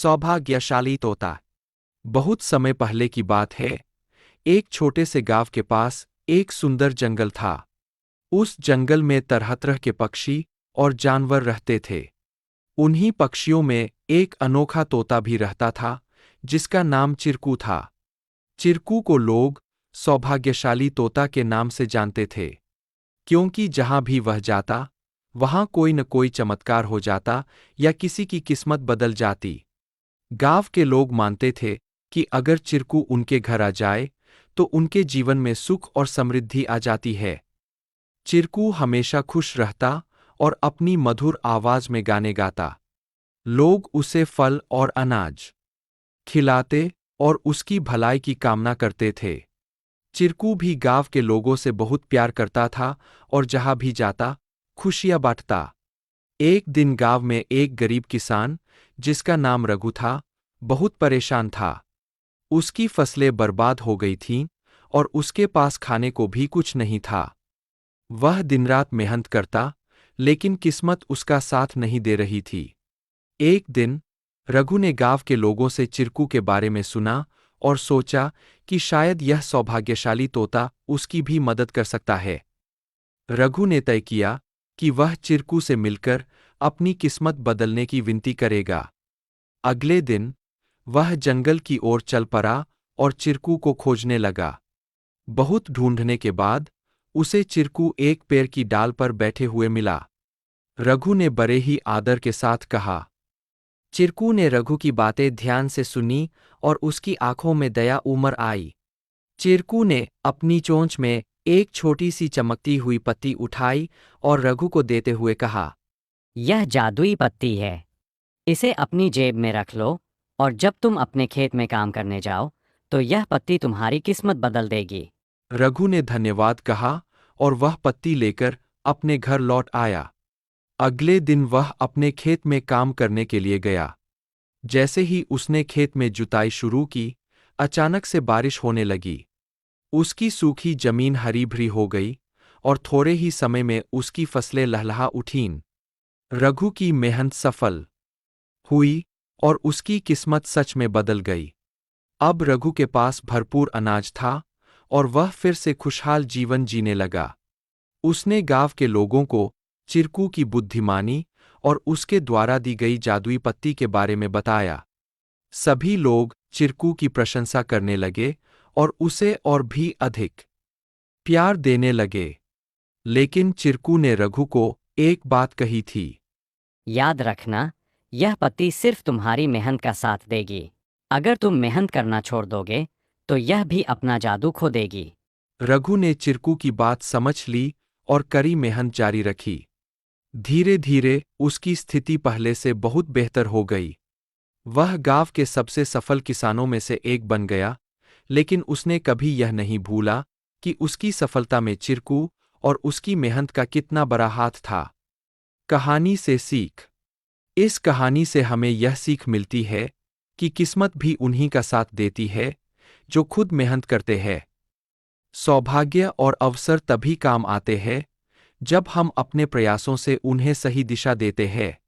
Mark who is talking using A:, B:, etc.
A: सौभाग्यशाली तोता। बहुत समय पहले की बात है। एक छोटे से गांव के पास एक सुंदर जंगल था। उस जंगल में तरह तरह के पक्षी और जानवर रहते थे। उन्हीं पक्षियों में एक अनोखा तोता भी रहता था, जिसका नाम चिरकू था। चिरकू को लोग सौभाग्यशाली तोता के नाम से जानते थे, क्योंकि जहां भी वह जाता, वहां कोई न कोई चमत्कार हो जाता या किसी की किस्मत बदल जाती। गांव के लोग मानते थे कि अगर चिरकू उनके घर आ जाए तो उनके जीवन में सुख और समृद्धि आ जाती है। चिरकू हमेशा खुश रहता और अपनी मधुर आवाज में गाने गाता। लोग उसे फल और अनाज खिलाते और उसकी भलाई की कामना करते थे। चिरकू भी गांव के लोगों से बहुत प्यार करता था और जहां भी जाता, खुशियां बांटता। एक दिन गांव में एक गरीब किसान, जिसका नाम रघु था, बहुत परेशान था। उसकी फसलें बर्बाद हो गई थीं और उसके पास खाने को भी कुछ नहीं था। वह दिन-रात मेहनत करता, लेकिन किस्मत उसका साथ नहीं दे रही थी। एक दिन रघु ने गांव के लोगों से चिरकू के बारे में सुना और सोचा कि शायद यह सौभाग्यशाली तोता उसकी भी मदद कर सकता है। रघु ने तय किया कि वह चिरकू से मिलकर अपनी किस्मत बदलने की विनती करेगा। अगले दिन वह जंगल की ओर चल पड़ा और चिरकू को खोजने लगा। बहुत ढूंढने के बाद उसे चिरकू एक पेड़ की डाल पर बैठे हुए मिला। रघु ने बड़े ही आदर के साथ कहा। चिरकू ने रघु की बातें ध्यान से सुनी और उसकी आंखों में दया उमड़ आई। चिरकू ने अपनी चोंच में एक छोटी सी चमकती हुई पत्ती उठाई और रघु को देते हुए कहा,
B: यह जादुई पत्ती है। इसे अपनी जेब में रख लो और जब तुम अपने खेत में काम करने जाओ तो यह पत्ती तुम्हारी किस्मत बदल देगी।
A: रघु ने धन्यवाद कहा और वह पत्ती लेकर अपने घर लौट आया। अगले दिन वह अपने खेत में काम करने के लिए गया। जैसे ही उसने खेत में जुताई शुरू की, अचानक से बारिश होने लगी। उसकी सूखी जमीन हरी भरी हो गई और थोड़े ही समय में उसकी फसलें लहलहा उठीं। रघु की मेहनत सफल हुई और उसकी किस्मत सच में बदल गई। अब रघु के पास भरपूर अनाज था और वह फिर से खुशहाल जीवन जीने लगा। उसने गांव के लोगों को चिरकू की बुद्धिमानी और उसके द्वारा दी गई जादुई पत्ती के बारे में बताया। सभी लोग चिरकू की प्रशंसा करने लगे और उसे और भी अधिक प्यार देने लगे। लेकिन चिरकू ने रघु को एक बात कही थी।
B: याद रखना, यह पत्ती सिर्फ तुम्हारी मेहनत का साथ देगी। अगर तुम मेहनत करना छोड़ दोगे तो यह भी अपना जादू खो देगी।
A: रघु ने चिरकू की बात समझ ली और कड़ी मेहनत जारी रखी। धीरे धीरे उसकी स्थिति पहले से बहुत बेहतर हो गई। वह गांव के सबसे सफल किसानों में से एक बन गया, लेकिन उसने कभी यह नहीं भूला कि उसकी सफलता में चिरकू और उसकी मेहनत का कितना बड़ा हाथ था। कहानी से सीख। इस कहानी से हमें यह सीख मिलती है कि किस्मत भी उन्हीं का साथ देती है जो खुद मेहनत करते हैं। सौभाग्य और अवसर तभी काम आते हैं जब हम अपने प्रयासों से उन्हें सही दिशा देते हैं।